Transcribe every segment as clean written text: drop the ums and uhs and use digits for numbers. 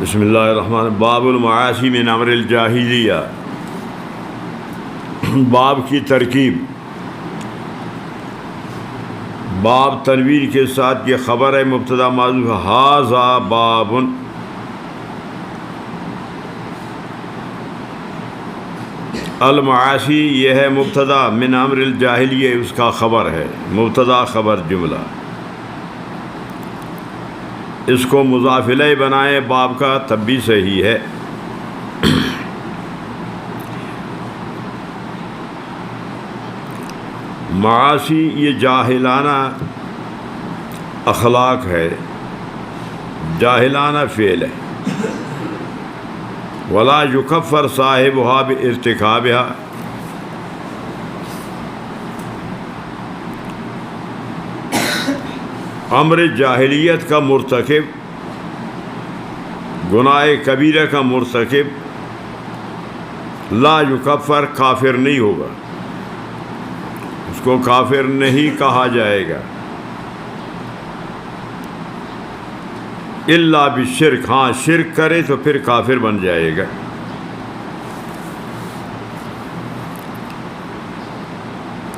بسم اللہ الرحمن الرحیم۔ باب المعاصی من امر الجاہلیہ، باب کی ترکیب۔ باب تنوین کے ساتھ یہ خبر ہے، مبتدا محذوف، ھذا باب۔ المعاصی یہ ہے مبتدا، من امر الجاہلیہ اس کا خبر ہے، مبتدا خبر جملہ۔ اس کو مضاف الیہ بنائے باب کا تب بھی صحیح ہے۔ معاصی یہ جاہلانہ اخلاق ہے، جاہلانہ فعل ہے۔ ولا یکفر صاحبها بارتکابها، امر جاہلیت کا مرتکب، گناہ کبیرہ کا مرتکب لا یکفر، کافر نہیں ہوگا، اس کو کافر نہیں کہا جائے گا۔ الا بالشرک، ہاں شرک کرے تو پھر کافر بن جائے گا۔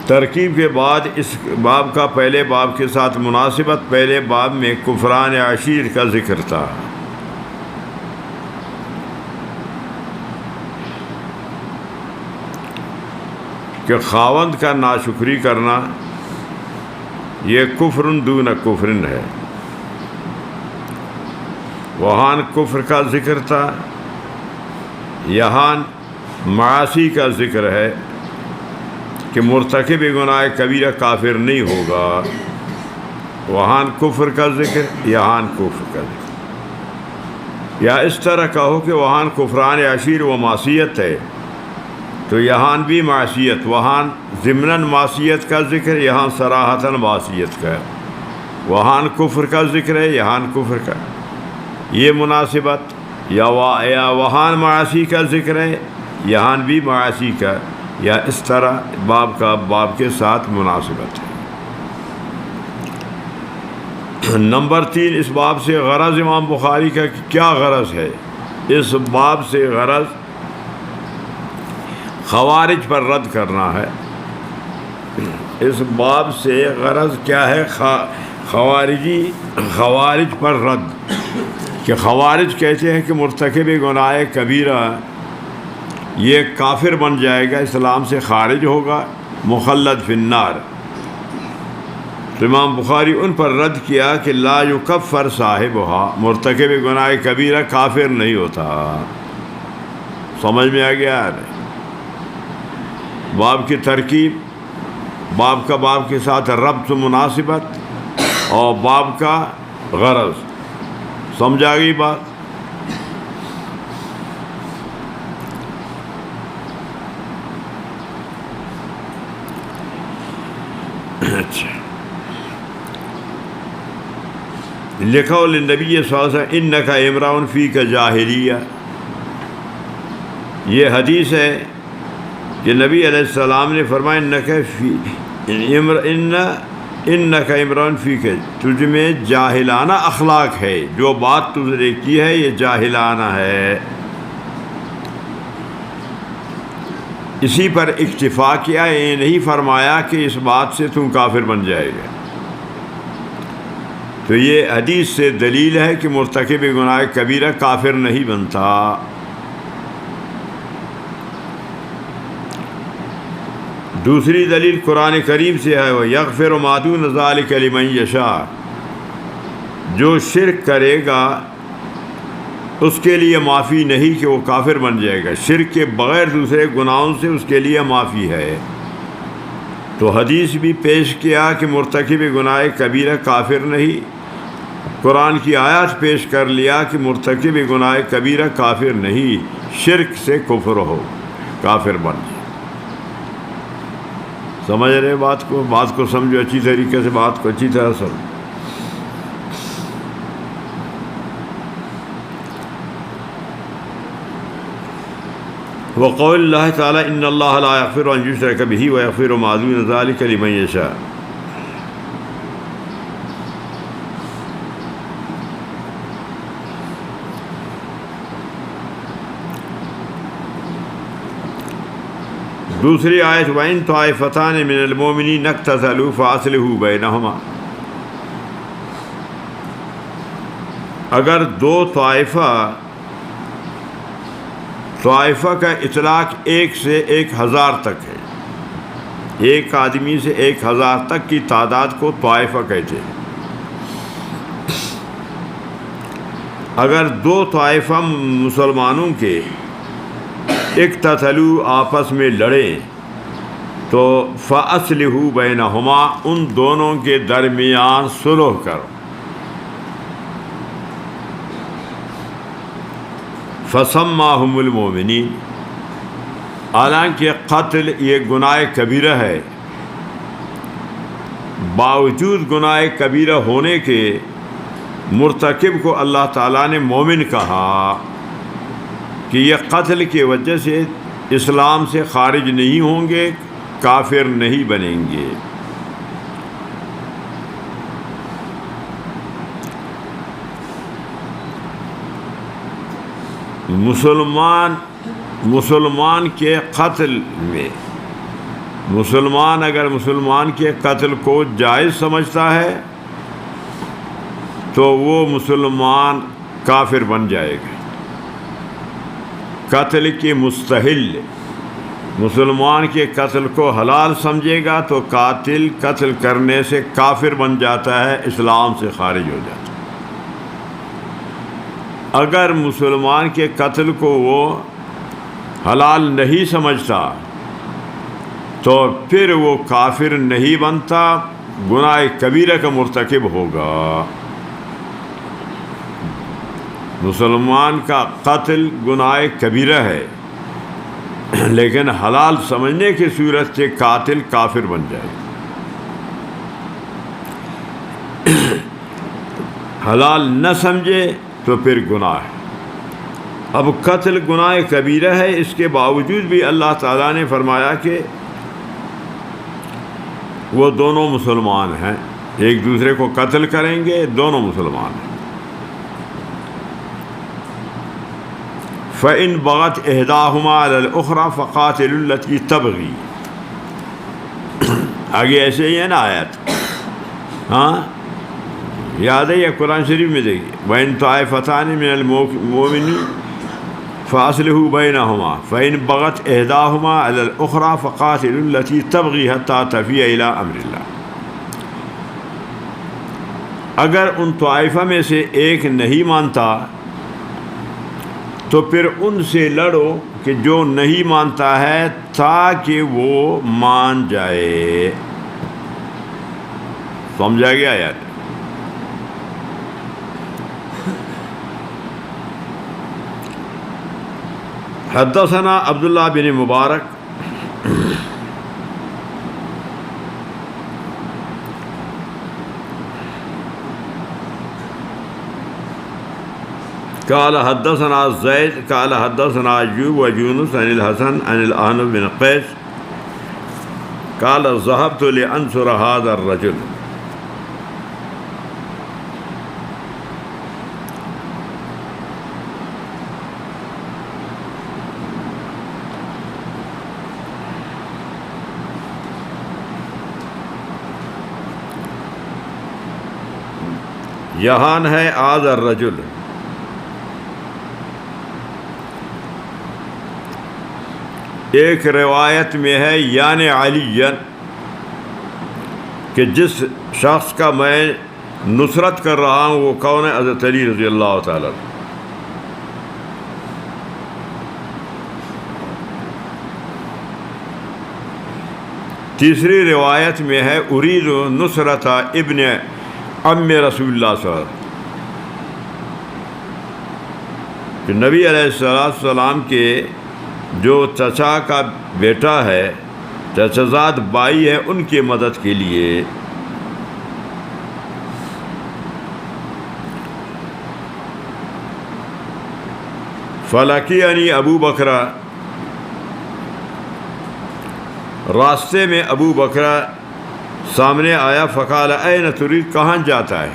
ترکیب کے بعد اس باب کا پہلے باب کے ساتھ مناسبت، پہلے باب میں کفران عشیر کا ذکر تھا۔ کہ خاوند کا ناشکری کرنا یہ کفر دون کفر ہے، وہاں کفر کا ذکر تھا، یہاں معاصی کا ذکر ہے کہ مرتکب گناہ کبیرہ کافر نہیں ہوگا۔ وہاں کفر کا ذکر، یہاں کفر کا ذکر، یا اس طرح کہو کہ وہاں کفران عشیر و معصیت ہے تو یہاں بھی معصیت، وہاں ضمناً معصیت کا ذکر، یہاں صراحتاً معصیت کا ہے۔ وہاں کفر کا ذکر ہے، یہاں کفر کا، یہ مناسبت، یا وہاں معاصی کا ذکر ہے، یہاں بھی معاصی کا، یا اس طرح باب کا باب کے ساتھ مناسبت ہے۔ نمبر 3، اس باب سے غرض امام بخاری کا کیا غرض ہے؟ اس باب سے غرض خوارج پر رد کرنا ہے۔ اس باب سے غرض کیا ہے؟ خوارج پر رد، کہ خوارج کہتے ہیں کہ مرتکب گناہ کبیرہ یہ کافر بن جائے گا، اسلام سے خارج ہوگا، مخلد فی النار۔ تو امام بخاری ان پر رد کیا کہ لا یکفر صاحبها، مرتکب گناہ کبیرہ کافر نہیں ہوتا۔ سمجھ میں آ گیا؟ باب کی ترکیب، باب کا باب کے ساتھ ربط و مناسبت، اور باب کا غرض، سمجھا گئی بات؟ اچھا، لکھو للنبی صلی اللہ علیہ وسلم انک امرؤ فیک جاہلیہ، یہ حدیث ہے کہ نبی علیہ السلام نے فرمایا انک امرؤ فیک، تجھ میں جاہلانہ اخلاق ہے، جو بات تجھ نے کی ہے یہ جاہلانہ ہے۔ اسی پر اکتفا کیا، یہ نہیں فرمایا کہ اس بات سے تم کافر بن جائے گا۔ تو یہ حدیث سے دلیل ہے کہ مرتکب گناہ کبیرہ کافر نہیں بنتا۔ دوسری دلیل قرآن کریم سے ہے، وَيَغْفِرُ مَا دُونَ ذَلِكَ لِمَن يَشَاءُ، جو شرک کرے گا اس کے لیے معافی نہیں کہ وہ کافر بن جائے گا، شرک کے بغیر دوسرے گناہوں سے اس کے لیے معافی ہے۔ تو حدیث بھی پیش کیا کہ مرتکب گناہ کبیرہ کافر نہیں، قرآن کی آیات پیش کر لیا کہ مرتکب گناہ کبیرہ کافر نہیں، شرک سے کفر ہو، کافر بن جائے۔ سمجھ رہے بات کو سمجھو اچھی طریقے سے، بات کو اچھی طرح سمجھو۔ وقول اللہ تعالیٰ ان اللہ لا یغفر ان یشرک بہ ویغفر ما دون ذلک لمن یشاء، دوسری آیت وَإِن طَائِفَتَانِ مِنَ الْمُؤْمِنِينَ اقْتَتَلُوا فَأَصْلِحُوا بَيْنَهُمَا، اگر دو طائفہ کا اطلاق 1 سے 1000 تک ہے، ایک آدمی سے 1000 تک کی تعداد کو طائفہ کہتے ہیں۔ اگر دو طائفہ مسلمانوں کے اقتتلوا آپس میں لڑیں تو فَأَصْلِحُوا بَيْنَهُمَا، ان دونوں کے درمیان صلح کرو۔ فَسَمَّاهُمُ الْمُؤْمِنِينَ، حالانکہ قتل یہ گناہ کبیرہ ہے، باوجود گناہ کبیرہ ہونے کے مرتکب کو اللہ تعالیٰ نے مومن کہا کہ یہ قتل کی وجہ سے اسلام سے خارج نہیں ہوں گے، کافر نہیں بنیں گے۔ مسلمان کے قتل میں، مسلمان اگر مسلمان کے قتل کو جائز سمجھتا ہے تو وہ مسلمان کافر بن جائے گا۔ قتل کی مستحل مسلمان کے قتل کو حلال سمجھے گا تو قاتل قتل کرنے سے کافر بن جاتا ہے، اسلام سے خارج ہو جاتا ہے۔ اگر مسلمان کے قتل کو وہ حلال نہیں سمجھتا تو پھر وہ کافر نہیں بنتا، گناہ کبیرہ کا مرتکب ہوگا۔ مسلمان کا قتل گناہ کبیرہ ہے، لیکن حلال سمجھنے کی صورت سے قاتل کافر بن جائے۔ حلال نہ سمجھے تو پھر گناہ ہے۔ اب قتل گناہ کبیرہ ہے، اس کے باوجود بھی اللہ تعالیٰ نے فرمایا کہ وہ دونوں مسلمان ہیں، ایک دوسرے کو قتل کریں گے، دونوں مسلمان ہیں۔ فَإِن بَغَتْ إِحْدَاهُمَا عَلَى الْأُخْرَى فَقَاتِلُوا الَّتِي تَبْغِي، آگے ایسے ہی ہے نا آیت، ہاں یاد ہے، یہ قرآن شریف میں دیکھیے، وَإِن طَائِفَتَانِ مِنَ الْمُؤْمِنِينَ فَأَصْلِحُوا بَيْنَهُمَا فَإِن بَغَتْ إِحْدَاهُمَا عَلَى الْأُخْرَى فَقَاتِلُوا الَّتِي تَبْغِي حَتَّى تَفِيَ إِلَىٰ أَمْرِ اللَّهِ، اگر ان طائفہ میں سے ایک نہیں مانتا تو پھر ان سے لڑو کہ جو نہیں مانتا ہے تاکہ وہ مان جائے۔ سمجھا گیا یار؟ حدثنا عبداللہ بن مبارک قال حدثنا زید قال حدثنا ایوب ویونس عن الحسن عن الأحنف بن قیس قال ذهبت لأنصر هذا الرجل، یہاں ہے آذ الرجل، ایک روایت میں ہے یعنی علی، کہ جس شخص کا میں نصرت کر رہا ہوں وہ کون ہے؟ حضرت علی رضی اللہ تعالیٰ۔ تیسری روایت میں ہے ارید نصرت ابن ام رسول اللہ صلی اللہ علیہ وسلم، کہ نبی علیہ السلام کے جو چچا کا بیٹا ہے، چچا زاد بائی ہے، ان کی مدد کے لیے۔ فلقینی ابو بکر، راستے میں ابو بکر سامنے آیا، فقال این ترید، کہاں جاتا ہے؟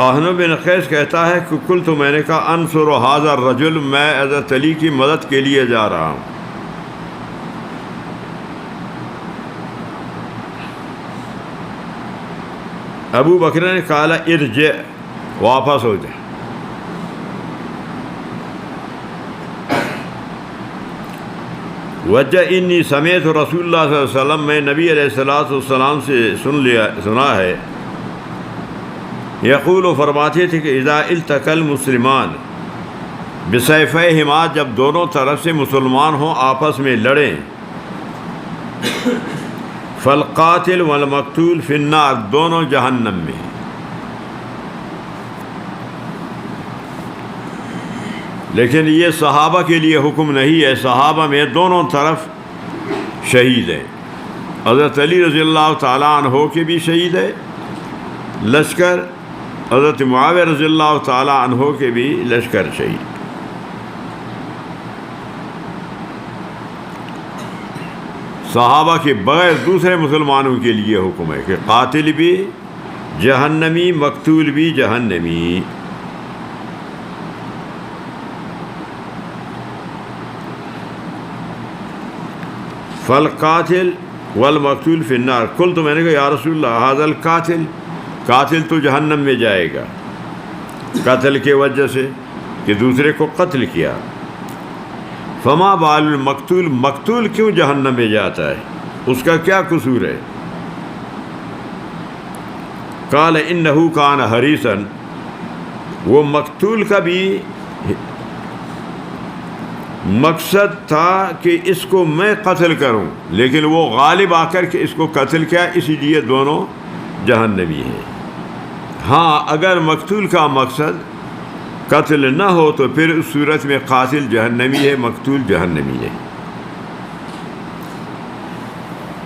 احنف بن قیس کہتا ہے کہ قلت میں نے کہا انصر ھذا الرجل، میں حضرت علی کی مدد کے لیے جا رہا ہوں. ابو بکر نے کہا ارجع، واپس ہو جائے. وجہ انی سمیت رسول اللہ صلی اللہ علیہ وسلم، میں نبی علیہ الصلوۃ والسلام سے سنا ہے، یقول و فرماتے تھے کہ اذا التقى المسلمان بسیفیہما، جب دونوں طرف سے مسلمان ہوں آپس میں لڑیں، فالقاتل والمقتول فی النار، دونوں جہنم میں. لیکن یہ صحابہ کے لیے حکم نہیں ہے، صحابہ میں دونوں طرف شہید ہیں. حضرت علی رضی اللہ تعالیٰ عنہ کے بھی شہید ہے لشکر، حضرت معاویہ رضی اللہ تعالیٰ عنہ کے بھی لشکر شہید. صحابہ کے بغیر دوسرے مسلمانوں کے لیے حکم ہے کہ قاتل بھی جہنمی، مقتول بھی جہنمی. فالقاتل والمقتول فی النار. قلت، میں نے کہا یا رسول اللہ ھذا القاتل، قاتل تو جہنم میں جائے گا قتل کے وجہ سے کہ دوسرے کو قتل کیا. فما بال المقتول، مقتول کیوں جہنم میں جاتا ہے، اس کا کیا قصور ہے؟ قال انہ کان حریصا، وہ مقتول کا بھی مقصد تھا کہ اس کو میں قتل کروں، لیکن وہ غالب آ کر کے اس کو قتل کیا، اسی لیے دونوں جہنمی ہیں. ہاں اگر مقتول کا مقصد قتل نہ ہو تو پھر اس صورت میں قاتل جہنمی ہے، مقتول جہنمی ہے.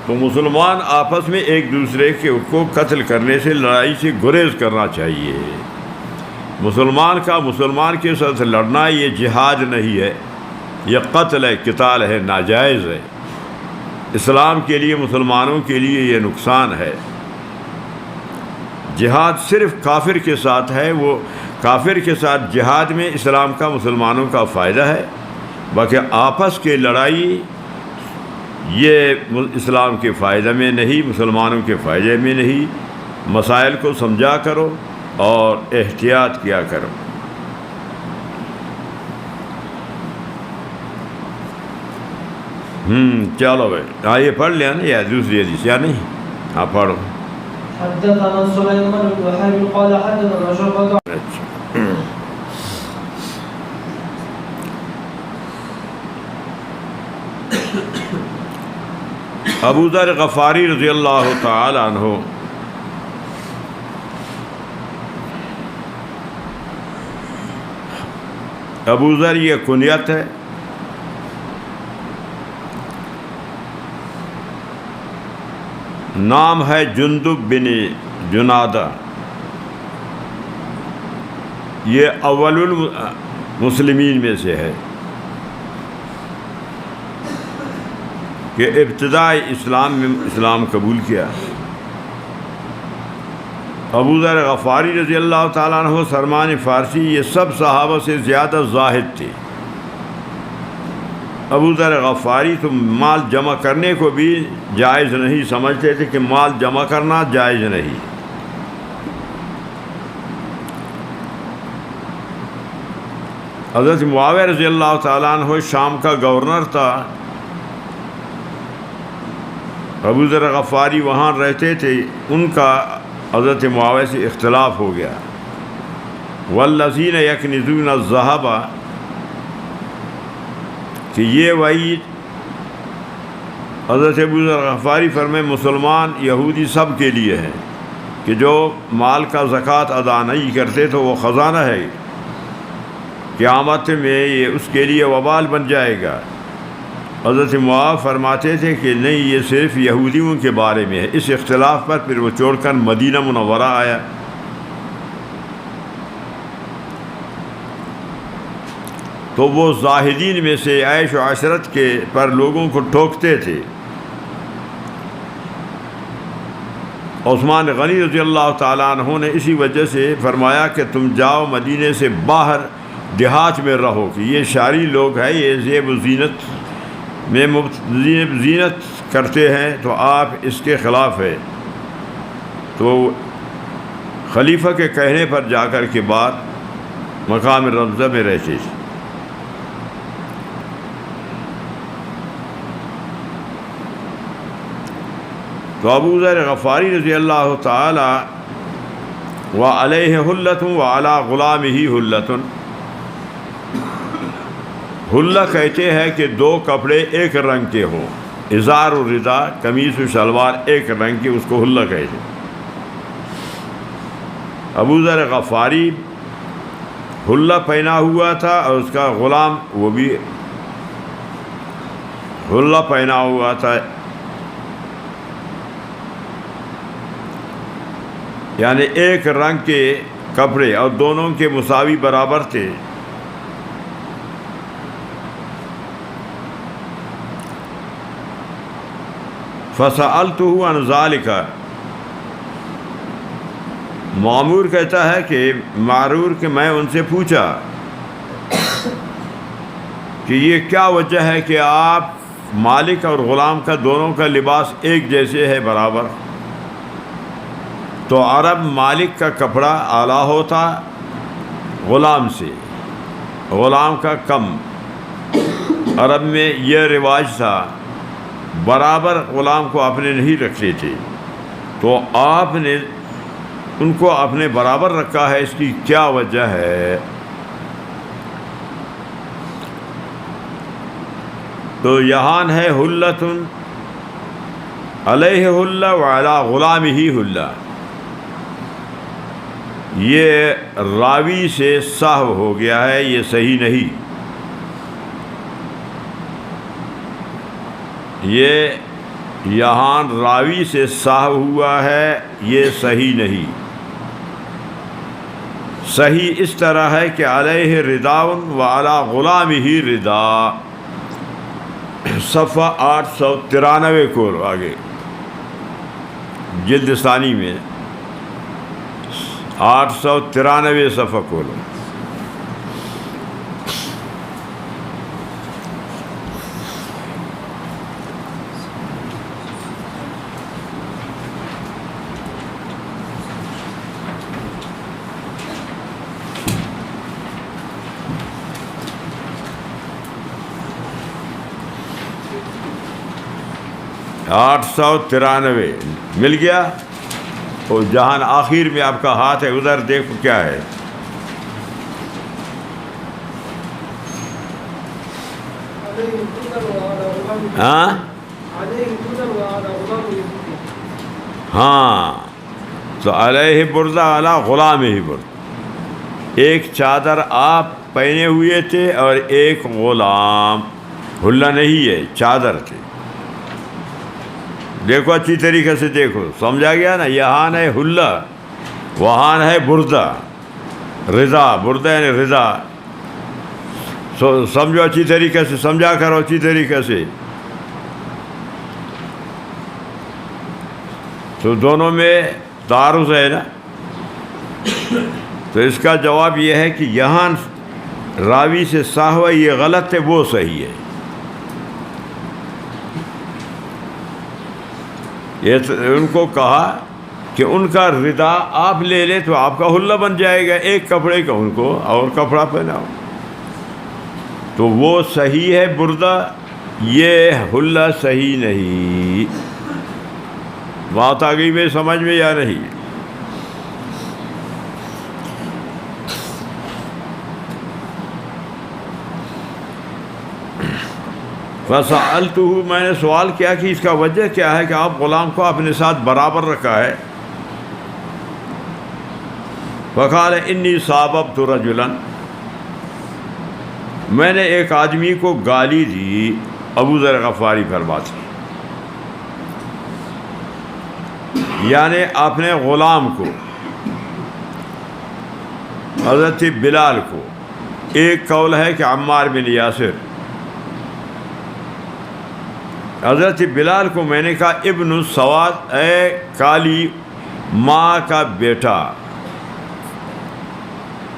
تو مسلمان آپس میں ایک دوسرے کو قتل کرنے سے، لڑائی سے گریز کرنا چاہیے. مسلمان کا مسلمان کے ساتھ لڑنا یہ جہاد نہیں ہے، یہ قتل ہے، قتال ہے، ناجائز ہے. اسلام کے لیے، مسلمانوں کے لیے یہ نقصان ہے. جہاد صرف کافر کے ساتھ ہے، وہ کافر کے ساتھ جہاد میں اسلام کا، مسلمانوں کا فائدہ ہے. باقی آپس کی لڑائی یہ اسلام کے فائدہ میں نہیں، مسلمانوں کے فائدے میں نہیں. مسائل کو سمجھا کرو اور احتیاط کیا کرو. چلو بھائی، ہاں یہ پڑھ لیا نا، یا دوسری حدیث یا نہیں؟ ہاں پڑھو. حدثنا سليمان بن حرب قال حدثنا شعبة. ابو ذر غفاری رضی اللہ تعالی عنہ ابو ذر یہ کنیت ہے. نام ہے جندب بن جنادہ. یہ اول المسلمین میں سے ہے کہ ابتدائی اسلام میں اسلام قبول کیا. ابو ذر غفاری رضی اللہ تعالیٰ عنہ سلمان فارسی، یہ سب صحابہ سے زیادہ زاہد تھے. ابو ذر غفاری تو مال جمع کرنے کو بھی جائز نہیں سمجھتے تھے کہ مال جمع کرنا جائز نہیں. حضرت معاویہ رضی اللہ تعالیٰ عنہ شام کا گورنر تھا. ابو ذر غفاری وہاں رہتے تھے. ان کا حضرت معاویہ سے اختلاف ہو گیا. والذین یکنزون الذھب، کہ یہ وعید حضرت ابو ذر غفاری فرمائے مسلمان یہودی سب کے لیے ہے کہ جو مال کا زکوٰۃ ادا نہیں کرتے تو وہ خزانہ ہے، قیامت میں یہ اس کے لیے وبال بن جائے گا. حضرت معاذ فرماتے تھے کہ نہیں، یہ صرف یہودیوں کے بارے میں ہے. اس اختلاف پر پھر وہ چھوڑ کر مدینہ منورہ آیا. تو وہ زاہدین میں سے عیش و عشرت کے پر لوگوں کو ٹوکتے تھے عثمان غنی رضی اللہ تعالیٰ عنہ نے اسی وجہ سے فرمایا کہ تم جاؤ مدینے سے باہر دیہات میں رہو، کہ یہ شہری لوگ ہیں، یہ زیب و زینت میں زینت کرتے ہیں، تو آپ اس کے خلاف ہے۔ تو خلیفہ کے کہنے پر جا کر کے بعد مقام روضہ میں رہتے تھے۔ تو ابو ذر غفاری رضی اللہ تعالی وعلیہ حلۃ وعلی غلامہ حلۃ، حلہ کہتے ہیں کہ دو کپڑے ایک رنگ کے ہوں، ازار و ردا، قمیص و شلوار ایک رنگ کے، اس کو حلہ کہتے ہیں۔ ابو ذر غفاری حلہ پہنا ہوا تھا اور اس کا غلام وہ بھی حلہ پہنا ہوا تھا، یعنی ایک رنگ کے کپڑے، اور دونوں کے مساوی برابر تھے۔ فسألتہ عن ذلک، معمور کہتا ہے کہ معرور کہ میں ان سے پوچھا کہ یہ کیا وجہ ہے کہ آپ مالک اور غلام کا دونوں کا لباس ایک جیسے ہے، برابر؟ تو عرب مالک کا کپڑا اعلیٰ ہوتا غلام سے، غلام کا کم۔ عرب میں یہ رواج تھا، برابر غلام کو اپنے نہیں رکھتے تھے، تو آپ نے ان کو اپنے برابر رکھا ہے، اس کی کیا وجہ ہے؟ تو یہاں ہے حلۃ علیہ حلہ وعلی غلامہ حلہ، یہ راوی سے سہو ہو گیا ہے، یہ صحیح نہیں۔ یہ یہاں راوی سے سہو ہوا ہے، یہ صحیح نہیں۔ صحیح اس طرح ہے کہ علیہ ردا وعلی غلامہ ردا، صفحہ 893 کو آگے جلد ثانی میں 893 صفحہ کھولو۔ آٹھ 893 مل گیا؟ اور جہاں آخر میں آپ کا ہاتھ ہے ادھر دیکھو کیا ہے۔ ہاں تو علیہ بردہ علی غلامہ برد، ایک چادر آپ پہنے ہوئے تھے اور ایک غلام، حلہ نہیں ہے، چادر تھے۔ دیکھو اچھی طریقے سے دیکھو، سمجھا گیا نا؟ یہاں ہے حلہ، وہاں ہے بردہ، رضا، بردہ یعنی رضا۔ سمجھو اچھی طریقے سے، سمجھا کرو اچھی طریقے سے۔ تو دونوں میں تعارض ہے نا، تو اس کا جواب یہ ہے کہ یہاں راوی سے سہو، یہ غلط ہے، وہ صحیح ہے۔ یہ ان کو کہا کہ ان کا ردا آپ لے لیں تو آپ کا حلہ بن جائے گا، ایک کپڑے کا ان کو اور کپڑا پہناؤ، تو وہ صحیح ہے بردہ، یہ حلہ صحیح نہیں۔ بات آ گئی میں سمجھ میں یا نہیں؟ فسألتہ، میں نے سوال کیا کہ اس کا وجہ کیا ہے کہ آپ غلام کو اپنے ساتھ برابر رکھا ہے؟ فقال انی صاببت رجلا، میں نے ایک آدمی کو گالی دی، ابو ذر غفاری فرماتے یعنی اپنے غلام کو، حضرت بلال کو۔ ایک قول ہے کہ عمار بن یاسر، حضرت بلال کو میں نے کہا ابن السواد، اے کالی ماں کا بیٹا،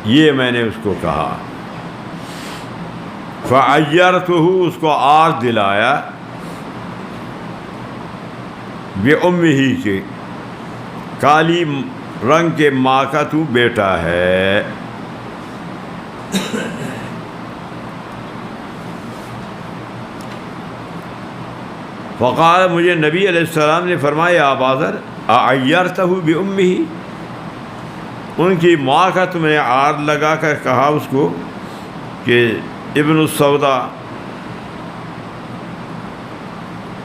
یہ میں نے اس کو کہا۔ فعیرتہ، اس کو آر دلایا، بِأُمِّهِ کے کالی رنگ کے ماں کا تو بیٹا ہے۔ فقال، مجھے نبی علیہ السلام نے فرمایا، یا ابا ذر اعیرتہ بِأُمِّهِ، ان کی ماں کا تم نے آر لگا کر کہا اس کو کہ ابن السودا،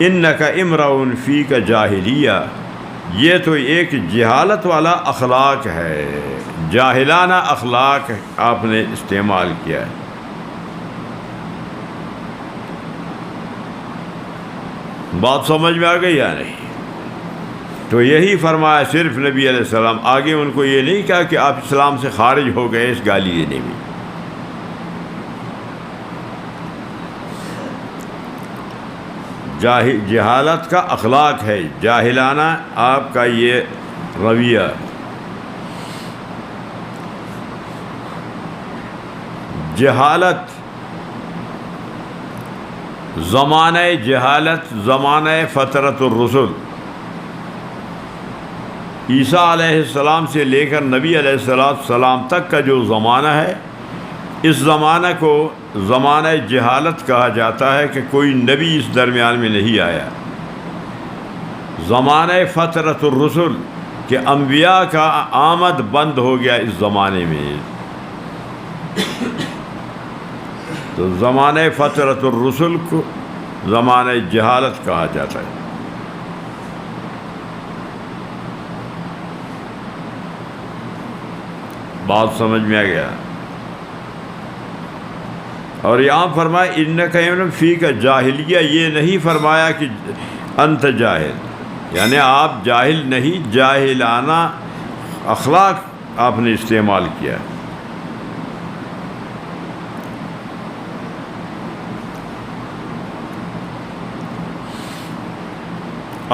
انک امرؤ فیک جاہلیہ، یہ تو ایک جہالت والا اخلاق ہے، جاہلانہ اخلاق آپ نے استعمال کیا ہے۔ بات سمجھ میں آ گئی یا نہیں؟ تو یہی فرمایا صرف نبی علیہ السلام، آگے ان کو یہ نہیں کہا کہ آپ اسلام سے خارج ہو گئے اس گالی دینے میں۔ جہالت کا اخلاق ہے، جاہلانہ آپ کا یہ رویہ۔ جہالت، زمانہ جہالت، زمانہ فترت الرسل، عیسیٰ علیہ السلام سے لے کر نبی علیہ السلام تک کا جو زمانہ ہے، اس زمانہ کو زمانہ جہالت کہا جاتا ہے کہ کوئی نبی اس درمیان میں نہیں آیا۔ زمانہ فترت الرسل کہ انبیاء کا آمد بند ہو گیا اس زمانے میں، تو زمانہ فترت الرسل کو زمانہ جہالت کہا جاتا ہے۔ بات سمجھ میں آ گیا؟ اور یہاں فرمایا انک امرؤ فیک جاہلیہ، یہ نہیں فرمایا کہ انت جاہل، یعنی آپ جاہل نہیں، جاہلانہ اخلاق آپ نے استعمال کیا۔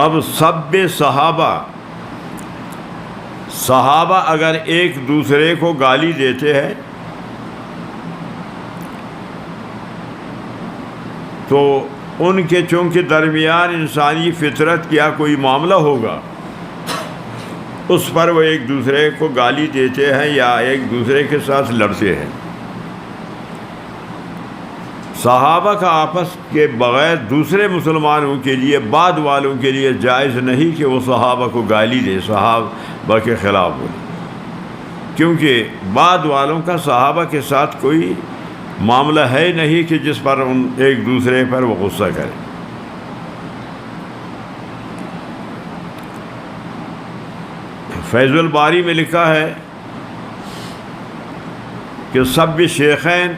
اب سب صحابہ اگر ایک دوسرے کو گالی دیتے ہیں تو ان کے چونکہ درمیان انسانی فطرت کیا کوئی معاملہ ہوگا، اس پر وہ ایک دوسرے کو گالی دیتے ہیں یا ایک دوسرے کے ساتھ لڑتے ہیں۔ صحابہ کا آپس کے بغیر دوسرے مسلمانوں کے لیے، بعد والوں کے لیے جائز نہیں کہ وہ صحابہ کو گالی دے، صحابہ کے خلاف بولے، کیونکہ بعد والوں کا صحابہ کے ساتھ کوئی معاملہ ہے نہیں کہ جس پر ان ایک دوسرے پر وہ غصہ کرے۔ فیض الباری میں لکھا ہے کہ سب شیخین،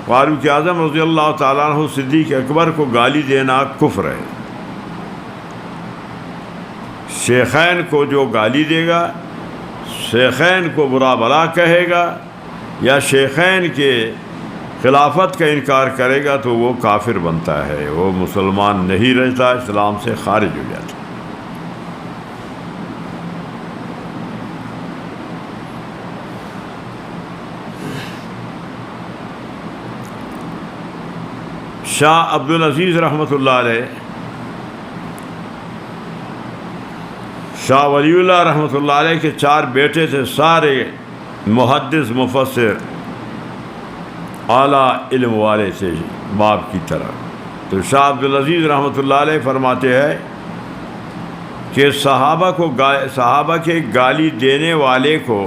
فاروق اعظم رضی اللہ تعالیٰ عنہ صدیق اکبر کو گالی دینا کفر ہے۔ شیخین کو جو گالی دے گا، شیخین کو برا بلا کہے گا یا شیخین کے خلافت کا انکار کرے گا تو وہ کافر بنتا ہے، وہ مسلمان نہیں رہتا، اسلام سے خارج ہو جاتا۔ شاہ عبدالعزیز رحمۃ اللہ علیہ، شاہ ولی اللہ رحمۃ اللہ علیہ کے 4 بیٹے تھے، سارے محدث مفسر اعلیٰ علم والے تھے باپ کی طرح۔ تو شاہ عبدالعزیز رحمۃ اللہ علیہ فرماتے ہیں کہ صحابہ کے گالی دینے والے کو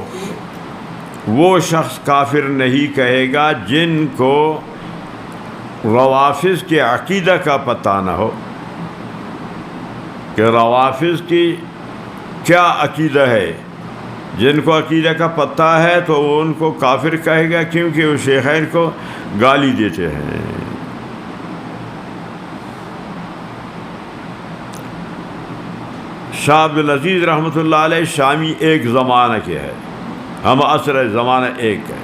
وہ شخص کافر نہیں کہے گا جن کو روافض کے عقیدہ کا پتہ نہ ہو کہ روافض کی کیا عقیدہ ہے۔ جن کو عقیدہ کا پتہ ہے تو وہ ان کو کافر کہے گا، کیونکہ وہ شیخین کو گالی دیتے ہیں۔ شاہ عبدالعزیز رحمۃ اللہ علیہ شامی ایک زمانہ کے ہے، ہم عصر زمانہ ایک ہے۔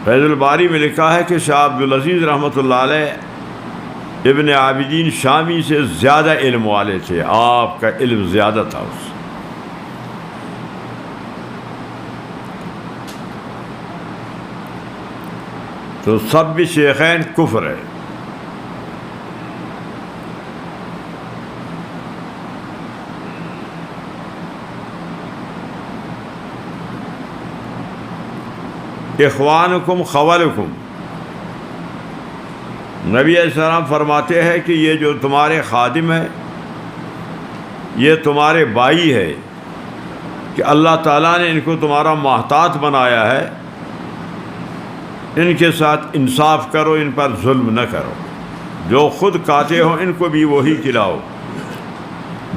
فیض الباری میں لکھا ہے کہ شاہ عبدالعزیز رحمۃ اللہ علیہ ابن عابدین شامی سے زیادہ علم والے تھے، آپ کا علم زیادہ تھا اس سے۔ تو سب شیخین کفر ہے۔ اخوانکم خولکم، نبی علیہ السلام فرماتے ہیں کہ یہ جو تمہارے خادم ہے یہ تمہارے بھائی ہے، کہ اللہ تعالیٰ نے ان کو تمہارا محتاط بنایا ہے، ان کے ساتھ انصاف کرو، ان پر ظلم نہ کرو، جو خود کھاتے ہو ان کو بھی وہی کھلاؤ،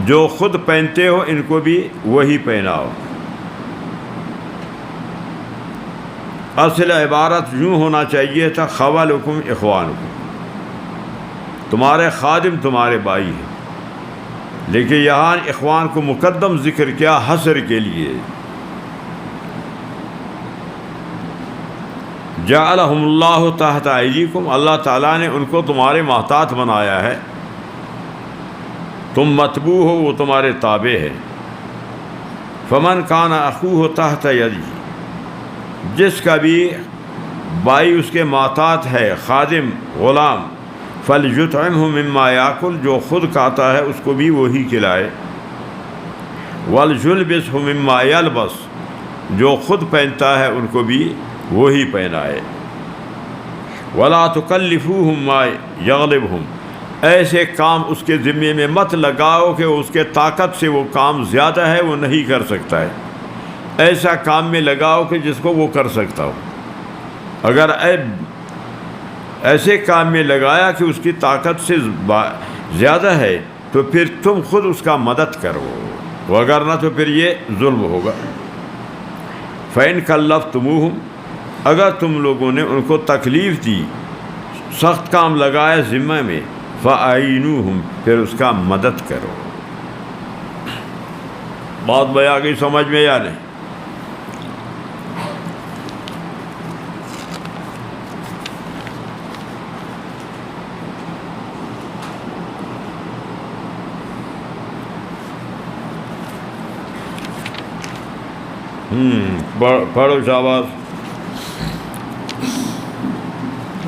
جو خود پہنتے ہو ان کو بھی وہی پہناؤ۔ اصل عبارت یوں ہونا چاہیے تھا، خولکم اخوانکم، تمہارے خادم تمہارے بھائی ہیں، لیکن یہاں اخوان کو مقدم ذکر کیا حصر کے لیے۔ جعلہم اللہ تحت ایدیکم، اللہ تعالیٰ نے ان کو تمہارے محتاط بنایا ہے، تم متبوع ہو، وہ تمہارے تابع ہے۔ فمن کان اخوہ تحت یدہ، جس کا بھی بھائی اس کے محتاط ہے، خادم غلام، فلیطعمہ مما یاکل، جو خود کھاتا ہے اس کو بھی وہی کھلائے، ولیلبسہ مما یلبس، جو خود پہنتا ہے ان کو بھی وہی پہنائے، ولا تکلفوہم ما یغلبہم، ایسے کام اس کے ذمے میں مت لگاؤ کہ اس کے طاقت سے وہ کام زیادہ ہے، وہ نہیں کر سکتا ہے، ایسا کام میں لگاؤ کہ جس کو وہ کر سکتا ہو۔ اگر ایسے کام میں لگایا کہ اس کی طاقت سے زیادہ ہے تو پھر تم خود اس کا مدد کرو، وگرنہ تو پھر یہ ظلم ہوگا۔ فَإِن كَلَّفْتُمُوهُمْ، اگر تم لوگوں نے ان کو تکلیف دی، سخت کام لگایا ذمہ میں، فَأَعِينُوهُمْ، پھر اس کا مدد کرو۔ بات بیا گئی سمجھ میں یا نہیں؟ پڑھو شاباش۔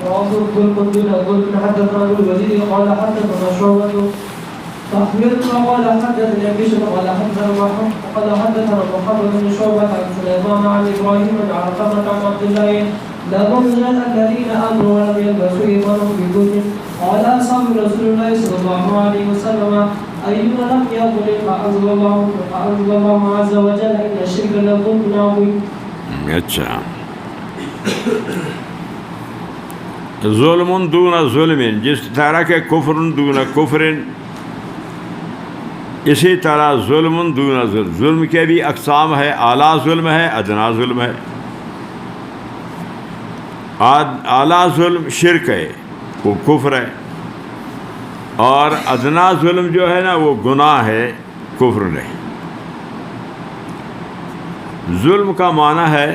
حدثنا ابو الوليد قال حدثنا شعبة فأخبرنا قال حدثني بشر قال حدثنا محمد بن شعبة عن سليمان عن إبراهيم بن علقمة عن عبد الله لا تنزل الذين آمنوا ولم يلبسوا إيمانهم بظلم قال أصحاب رسول الله صلى الله عليه وسلم أيما لم يظلم فأنزل الله عز وجل إن الشرك لظلم عظيم۔ اچھا، ظلم دون ظلم، جس طرح کے کفر دون کفر، اسی طرح ظلم دون ظلم، ظلم کے بھی اقسام ہے، اعلیٰ ظلم ہے، ادنا ظلم ہے۔ اعلیٰ ظلم شرک ہے، وہ کفر ہے، اور ادنا ظلم جو ہے نا وہ گناہ ہے، کفر نہیں۔ ظلم کا معنی ہے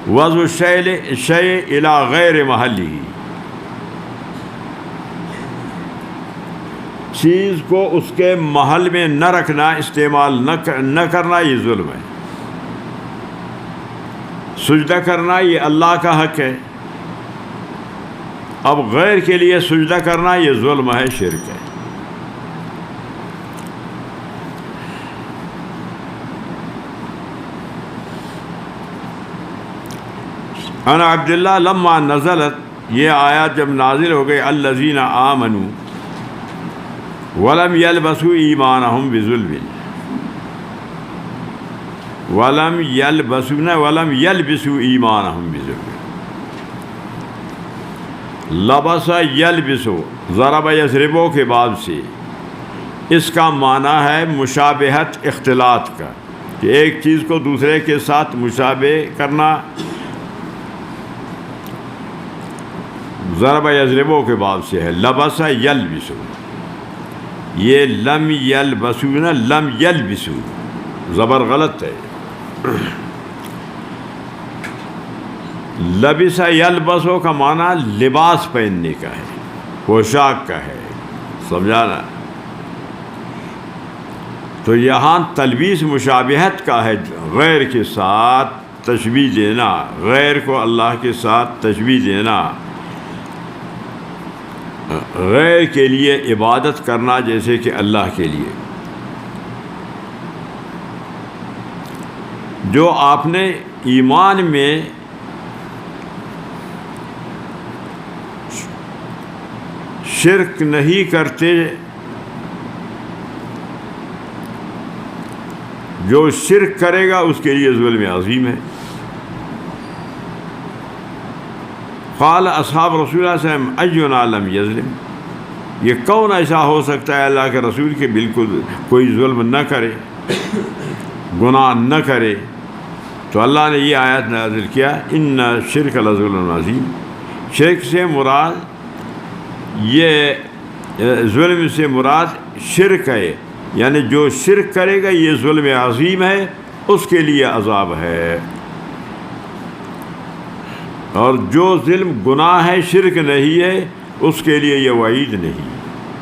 وضع الشیء الی غیر محلہ، چیز کو اس کے محل میں نہ رکھنا، استعمال نہ کرنا، یہ ظلم ہے۔ سجدہ کرنا یہ اللہ کا حق ہے، اب غیر کے لیے سجدہ کرنا یہ ظلم ہے، شرک ہے۔ انا عبداللہ لما نزلت، یہ آیات جب نازل ہو گئی، الذین آمنوا ولم یلبسوا ایمانہم بظلم، ولم یلبسوا ایمانہم بظلم، لبس یلبسو، ضرب یضربو کے باب سے، اس کا معنی ہے مشابہت، اختلاط کا، کہ ایک چیز کو دوسرے کے ساتھ مشابہ کرنا، ضرب یضربو کے باب سے ہے۔ لبس یلبسو، یہ لم یلبسو نا، لم یلبسو، زبر غلط ہے۔ لبس یلبسو کا معنی لباس پہننے کا ہے، پوشاک کا ہے، سمجھانا. تو یہاں تلبیس مشابہت کا ہے، غیر کے ساتھ تشبیہ دینا، غیر کو اللہ کے ساتھ تشبیہ دینا، غیر کے لیے عبادت کرنا جیسے کہ اللہ کے لیے. جو آپ نے ایمان میں شرک نہیں کرتے، جو شرک کرے گا اس کے لیے ظلم عظیم ہے. قال اصحاب رسول اللہ صلی اللہ علیہ وسلم اینا لم یظلم، یہ کون ایسا ہو سکتا ہے اللہ کے رسول کے بالکل کوئی ظلم نہ کرے، گناہ نہ کرے. تو اللہ نے یہ آیت نازل کیا ان شرک لظلم عظیم. شرک سے مراد یہ ظلم سے مراد شرک ہے، یعنی جو شرک کرے گا یہ ظلم عظیم ہے، اس کے لیے عذاب ہے. اور جو ظلم گناہ ہے، شرک نہیں ہے، اس کے لیے یہ وعید نہیں.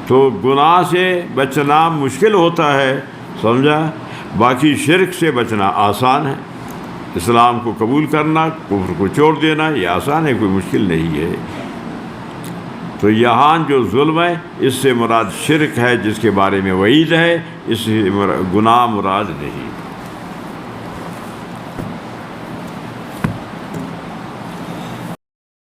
تو گناہ سے بچنا مشکل ہوتا ہے، سمجھا، باقی شرک سے بچنا آسان ہے. اسلام کو قبول کرنا، کفر کو چھوڑ دینا، یہ آسان ہے، کوئی مشکل نہیں ہے. تو یہاں جو ظلم ہے اس سے مراد شرک ہے جس کے بارے میں وعید ہے، اس سے گناہ مراد نہیں.